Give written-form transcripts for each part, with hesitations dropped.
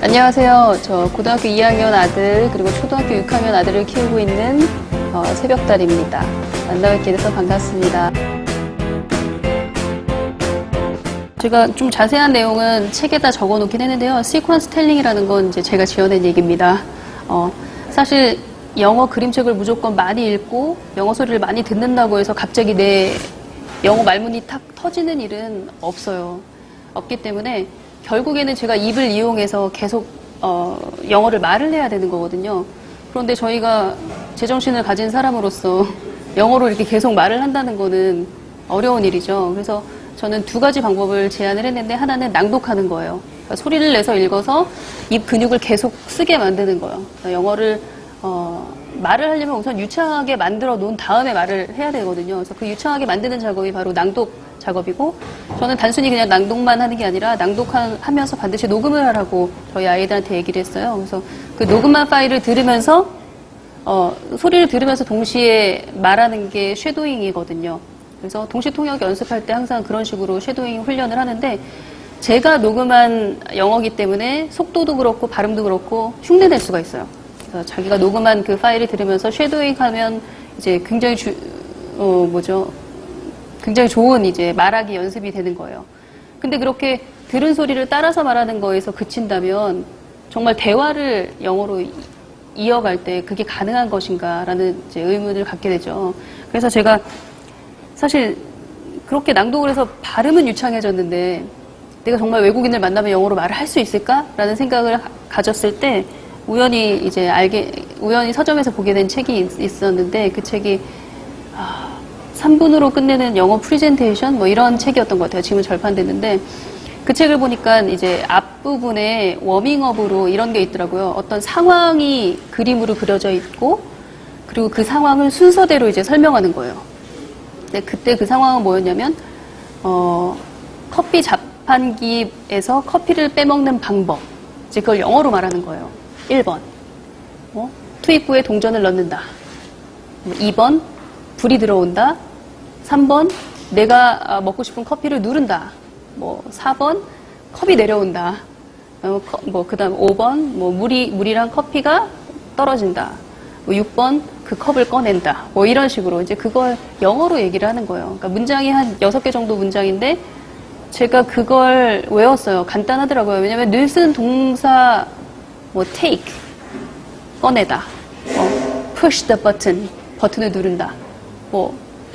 안녕하세요. 저 고등학교 2학년 아들 그리고 초등학교 6학년 아들을 키우고 있는 새벽달입니다. 만나뵙게 돼서 반갑습니다. 제가 좀 자세한 내용은 책에다 적어놓긴 했는데요. 시퀀스 텔링이라는 건 이제 제가 지어낸 얘기입니다. 사실 영어 그림책을 무조건 많이 읽고 영어 소리를 많이 듣는다고 해서 갑자기 내 영어 말문이 탁 터지는 일은 없어요. 없기 때문에 결국에는 제가 입을 이용해서 계속 영어를 말을 해야 되는 거거든요. 그런데 저희가 제정신을 가진 사람으로서 영어로 이렇게 계속 말을 한다는 거는 어려운 일이죠. 그래서 저는 두 가지 방법을 제안을 했는데 하나는 낭독하는 거예요. 그러니까 소리를 내서 읽어서 입 근육을 계속 쓰게 만드는 거예요. 그러니까 영어를 말을 하려면 우선 유창하게 만들어 놓은 다음에 말을 해야 되거든요. 그래서 그 유창하게 만드는 작업이 바로 낭독 작업이고, 저는 단순히 그냥 낭독만 하는 게 아니라 낭독하면서 반드시 녹음을 하라고 저희 아이들한테 얘기를 했어요. 그래서 그 녹음한 파일을 들으면서 소리를 들으면서 동시에 말하는 게 쉐도잉이거든요. 그래서 동시 통역 연습할 때 항상 그런 식으로 쉐도잉 훈련을 하는데, 제가 녹음한 영어기 때문에 속도도 그렇고 발음도 그렇고 흉내낼 수가 있어요. 그래서 자기가 녹음한 그 파일을 들으면서 쉐도잉 하면 이제 굉장히 굉장히 좋은 이제 말하기 연습이 되는 거예요. 근데 그렇게 들은 소리를 따라서 말하는 거에서 그친다면 정말 대화를 영어로 이어갈 때 그게 가능한 것인가라는 이제 의문을 갖게 되죠. 그래서 제가 사실 그렇게 낭독을 해서 발음은 유창해졌는데 내가 정말 외국인을 만나면 영어로 말을 할 수 있을까라는 생각을 가졌을 때 우연히 서점에서 보게 된 책이 있었는데, 그 책이 3분으로 끝내는 영어 프리젠테이션 뭐 이런 책이었던 것 같아요. 지금은 절판됐는데, 그 책을 보니까 이제 앞부분에 워밍업으로 이런 게 있더라고요. 어떤 상황이 그림으로 그려져 있고, 그리고 그 상황을 순서대로 이제 설명하는 거예요. 근데 그때 그 상황은 뭐였냐면 커피 자판기에서 커피를 빼먹는 방법, 이제 그걸 영어로 말하는 거예요. 1번 투입구에 동전을 넣는다. 2번 불이 들어온다. 3번 내가 먹고 싶은 커피를 누른다. 4번 컵이 내려온다. 그 다음 5번 물이랑 커피가 떨어진다. 6번 그 컵을 꺼낸다. 이런 식으로 이제 그걸 영어로 얘기를 하는 거예요. 그러니까 문장이 한 6개 정도 문장인데 제가 그걸 외웠어요. 간단하더라고요. 왜냐면 늘 쓰는 동사 take, 꺼내다, push the button, 버튼을 누른다,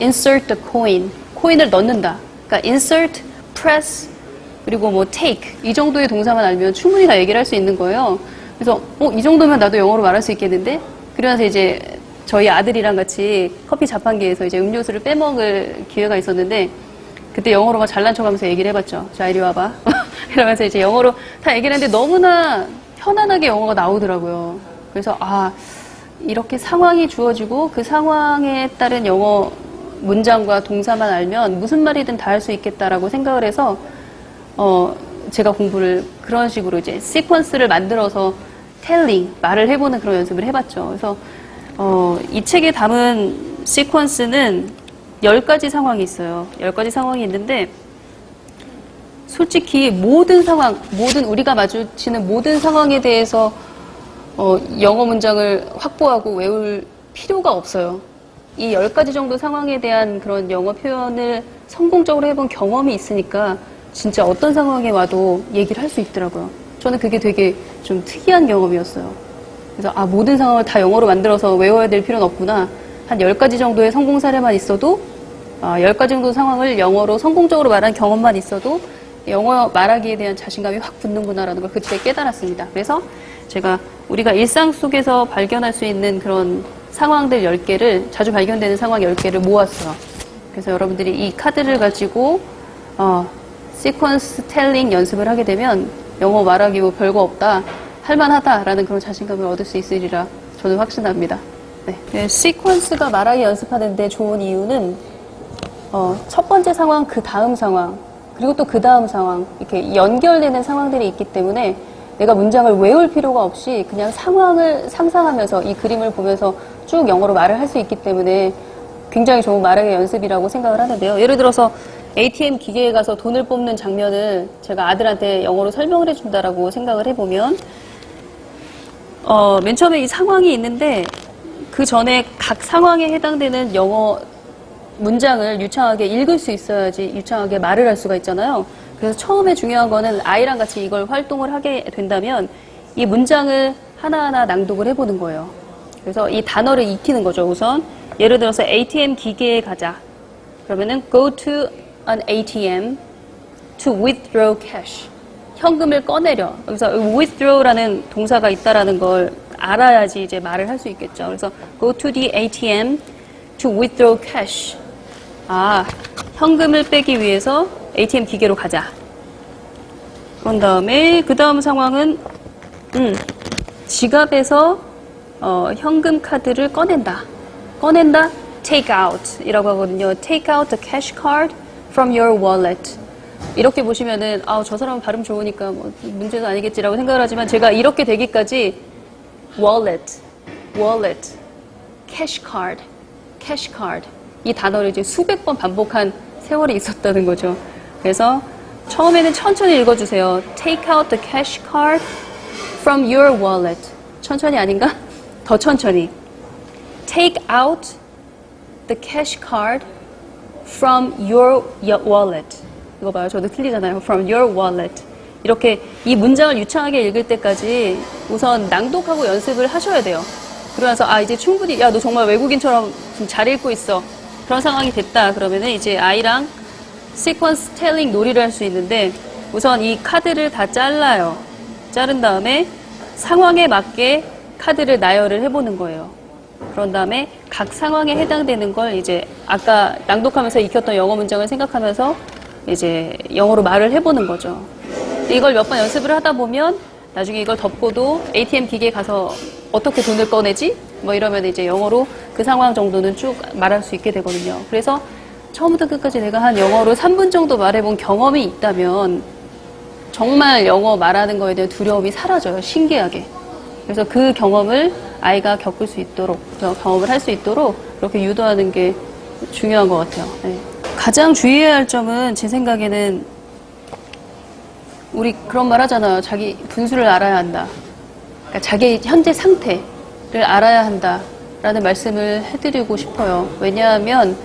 insert the coin, 코인을 넣는다. 그러니까 insert, press, 그리고 take, 이 정도의 동사만 알면 충분히 다 얘기를 할 수 있는 거예요. 그래서 이 정도면 나도 영어로 말할 수 있겠는데? 그러면서 이제 저희 아들이랑 같이 커피 자판기에서 이제 음료수를 빼먹을 기회가 있었는데, 그때 영어로 막 잘난 척하면서 얘기를 해봤죠. 자, 이리 와봐. 이러면서 이제 영어로 다 얘기를 했는데 너무나 편안하게 영어가 나오더라고요. 그래서 이렇게 상황이 주어지고 그 상황에 따른 영어 문장과 동사만 알면 무슨 말이든 다 할 수 있겠다라고 생각을 해서 제가 공부를 그런 식으로 이제 시퀀스를 만들어서 텔링, 말을 해보는 그런 연습을 해봤죠. 그래서 이 책에 담은 시퀀스는 10가지 상황이 있어요. 10가지 상황이 있는데 솔직히 우리가 마주치는 모든 상황에 대해서 영어 문장을 확보하고 외울 필요가 없어요. 이 10가지 정도 상황에 대한 그런 영어 표현을 성공적으로 해본 경험이 있으니까 진짜 어떤 상황에 와도 얘기를 할 수 있더라고요. 저는 그게 되게 좀 특이한 경험이었어요. 그래서 모든 상황을 다 영어로 만들어서 외워야 될 필요는 없구나. 한 10가지 정도의 성공 사례만 있어도 10가지 정도 상황을 영어로 성공적으로 말한 경험만 있어도 영어 말하기에 대한 자신감이 확 붙는구나라는 걸 그때 깨달았습니다. 그래서 제가 우리가 일상 속에서 발견할 수 있는 그런 상황들 10개를, 자주 발견되는 상황 10개를 모았어요. 그래서 여러분들이 이 카드를 가지고 시퀀스 텔링 연습을 하게 되면 영어 말하기 별거 없다, 할만하다라는 그런 자신감을 얻을 수 있으리라 저는 확신합니다. 네. 시퀀스가 말하기 연습하는데 좋은 이유는 첫 번째 상황, 그 다음 상황, 그리고 또 그 다음 상황, 이렇게 연결되는 상황들이 있기 때문에 내가 문장을 외울 필요가 없이 그냥 상황을 상상하면서 이 그림을 보면서 쭉 영어로 말을 할 수 있기 때문에 굉장히 좋은 말하기 연습이라고 생각을 하는데요. 예를 들어서 ATM 기계에 가서 돈을 뽑는 장면을 제가 아들한테 영어로 설명을 해준다라고 생각을 해보면 맨 처음에 이 상황이 있는데 그 전에 각 상황에 해당되는 영어 문장을 유창하게 읽을 수 있어야지 유창하게 말을 할 수가 있잖아요. 그래서 처음에 중요한 거는 아이랑 같이 이걸 활동을 하게 된다면 이 문장을 하나하나 낭독을 해보는 거예요. 그래서 이 단어를 익히는 거죠. 우선 예를 들어서 ATM 기계에 가자. 그러면은 go to an ATM to withdraw cash. 현금을 꺼내려. 여기서 withdraw라는 동사가 있다라는 걸 알아야지 이제 말을 할 수 있겠죠. 그래서 go to the ATM to withdraw cash. 현금을 빼기 위해서 ATM 기계로 가자. 그런 다음에 그 다음 상황은 지갑에서 현금 카드를 꺼낸다. take out 이라고 하거든요. take out the cash card from your wallet. 이렇게 보시면은 저 사람은 발음 좋으니까 뭐 문제는 아니겠지라고 생각을 하지만 제가 이렇게 되기까지 wallet, cash card 이 단어를 이제 수백 번 반복한 세월이 있었다는 거죠. 그래서 처음에는 천천히 읽어주세요. take out the cash card from your wallet. 천천히 아닌가? 더 천천히. take out the cash card from your wallet. 이거 봐요. 저도 틀리잖아요. from your wallet. 이렇게 이 문장을 유창하게 읽을 때까지 우선 낭독하고 연습을 하셔야 돼요. 그러면서 이제 충분히 야, 너 정말 외국인처럼 좀 잘 읽고 있어. 그런 상황이 됐다. 그러면은 이제 아이랑 sequence telling 놀이를 할 수 있는데 우선 이 카드를 다 잘라요. 자른 다음에 상황에 맞게 카드를 나열을 해보는 거예요. 그런 다음에 각 상황에 해당되는 걸 이제 아까 낭독하면서 익혔던 영어 문장을 생각하면서 이제 영어로 말을 해보는 거죠. 이걸 몇 번 연습을 하다 보면 나중에 이걸 덮고도 ATM 기계에 가서 어떻게 돈을 꺼내지? 뭐 이러면 이제 영어로 그 상황 정도는 쭉 말할 수 있게 되거든요. 그래서 처음부터 끝까지 내가 한 영어로 3분 정도 말해본 경험이 있다면 정말 영어 말하는 거에 대한 두려움이 사라져요. 신기하게. 그래서 그 경험을 아이가 겪을 수 있도록, 경험을 할 수 있도록 그렇게 유도하는 게 중요한 것 같아요. 네. 가장 주의해야 할 점은 제 생각에는 우리 그런 말 하잖아요. 자기 분수를 알아야 한다. 그러니까 자기 현재 상태를 알아야 한다라는 말씀을 해드리고 싶어요. 왜냐하면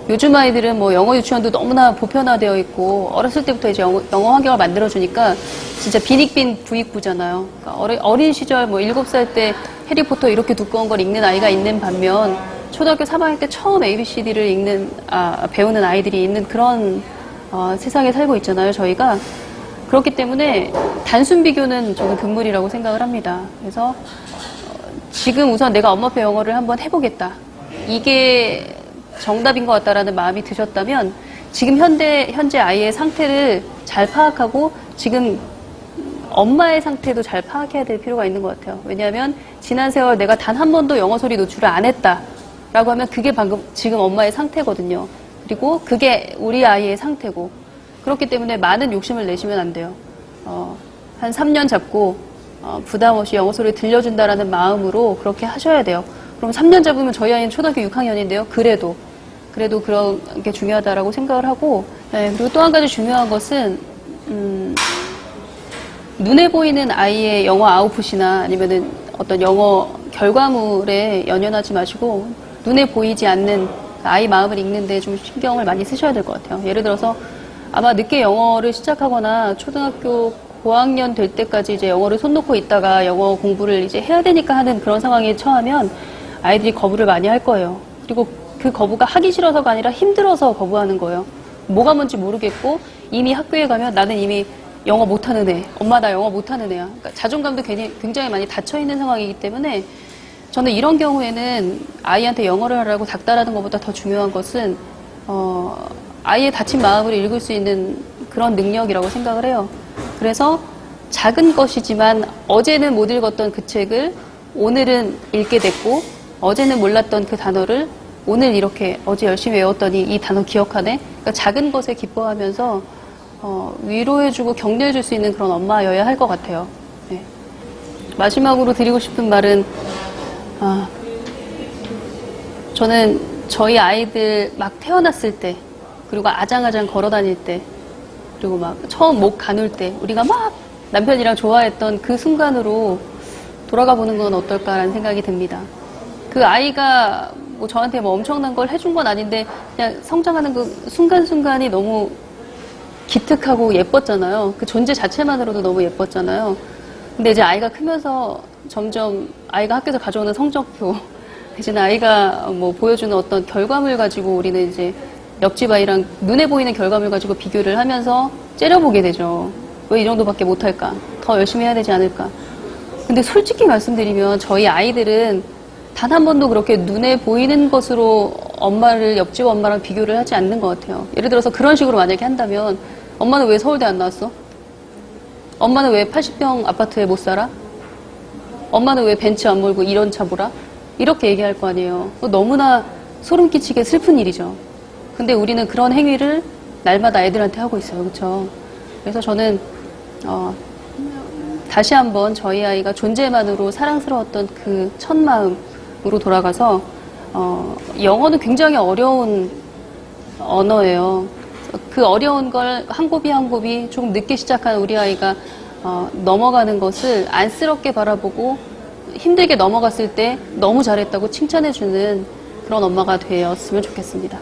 요즘 아이들은 뭐 영어 유치원도 너무나 보편화되어 있고 어렸을 때부터 이제 영어 환경을 만들어주니까 진짜 빈익빈 부익부잖아요. 그러니까 어린 시절 뭐 7살 때 해리포터 이렇게 두꺼운 걸 읽는 아이가 있는 반면 초등학교 3학년 때 처음 ABCD를 배우는 아이들이 있는 그런 세상에 살고 있잖아요. 저희가. 그렇기 때문에 단순 비교는 저는 금물이라고 생각을 합니다. 그래서 지금 우선 내가 엄마표 영어를 한번 해보겠다. 이게 정답인 것 같다라는 마음이 드셨다면 지금 현재 아이의 상태를 잘 파악하고 지금 엄마의 상태도 잘 파악해야 될 필요가 있는 것 같아요. 왜냐하면 지난 세월 내가 단 한 번도 영어 소리 노출을 안 했다라고 하면 그게 방금 지금 엄마의 상태거든요. 그리고 그게 우리 아이의 상태고 그렇기 때문에 많은 욕심을 내시면 안 돼요. 한 3년 잡고 부담 없이 영어 소리를 들려준다라는 마음으로 그렇게 하셔야 돼요. 그럼 3년 잡으면 저희 아이는 초등학교 6학년인데요. 그래도 그런 게 중요하다라고 생각을 하고, 네, 그리고 또 한 가지 중요한 것은 눈에 보이는 아이의 영어 아웃풋이나 아니면은 어떤 영어 결과물에 연연하지 마시고 눈에 보이지 않는 아이 마음을 읽는데 좀 신경을 많이 쓰셔야 될 것 같아요. 예를 들어서 아마 늦게 영어를 시작하거나 초등학교 고학년 될 때까지 이제 영어를 손 놓고 있다가 영어 공부를 이제 해야 되니까 하는 그런 상황에 처하면 아이들이 거부를 많이 할 거예요. 그리고 그 거부가 하기 싫어서가 아니라 힘들어서 거부하는 거예요. 뭐가 뭔지 모르겠고 이미 학교에 가면 나는 이미 영어 못하는 애, 엄마 나 영어 못하는 애야. 그러니까 자존감도 굉장히 많이 닫혀있는 상황이기 때문에 저는 이런 경우에는 아이한테 영어를 하라고 닥달하는 것보다 더 중요한 것은 아이의 다친 마음을 읽을 수 있는 그런 능력이라고 생각을 해요. 그래서 작은 것이지만 어제는 못 읽었던 그 책을 오늘은 읽게 됐고 어제는 몰랐던 그 단어를 오늘 이렇게 어제 열심히 외웠더니 이 단어 기억하네. 그러니까 작은 것에 기뻐하면서 위로해주고 격려해줄 수 있는 그런 엄마여야 할 것 같아요. 네. 마지막으로 드리고 싶은 말은 저는 저희 아이들 막 태어났을 때 그리고 아장아장 걸어 다닐 때 그리고 막 처음 목 가눌 때 우리가 막 남편이랑 좋아했던 그 순간으로 돌아가 보는 건 어떨까라는 생각이 듭니다. 그 아이가 뭐 저한테 뭐 엄청난 걸 해준 건 아닌데 그냥 성장하는 그 순간순간이 너무 기특하고 예뻤잖아요. 그 존재 자체만으로도 너무 예뻤잖아요. 근데 이제 아이가 크면서 점점 아이가 학교에서 가져오는 성적표, 이제 아이가 뭐 보여주는 어떤 결과물 가지고 우리는 이제 옆집 아이랑 눈에 보이는 결과물 가지고 비교를 하면서 째려보게 되죠. 왜 이 정도밖에 못할까? 더 열심히 해야 되지 않을까? 근데 솔직히 말씀드리면 저희 아이들은 단 한 번도 그렇게 눈에 보이는 것으로 엄마를 옆집 엄마랑 비교를 하지 않는 것 같아요. 예를 들어서 그런 식으로 만약에 한다면 엄마는 왜 서울대 안 나왔어? 엄마는 왜 80평 아파트에 못 살아? 엄마는 왜 벤츠 안 몰고 이런 차 몰아? 이렇게 얘기할 거 아니에요. 너무나 소름 끼치게 슬픈 일이죠. 근데 우리는 그런 행위를 날마다 애들한테 하고 있어요. 그렇죠? 그래서 저는 다시 한번 저희 아이가 존재만으로 사랑스러웠던 그 첫 마음으로 돌아가서 영어는 굉장히 어려운 언어예요. 그 어려운 걸 한 곱이 한 곱이 조금 늦게 시작한 우리 아이가 넘어가는 것을 안쓰럽게 바라보고 힘들게 넘어갔을 때 너무 잘했다고 칭찬해주는 그런 엄마가 되었으면 좋겠습니다.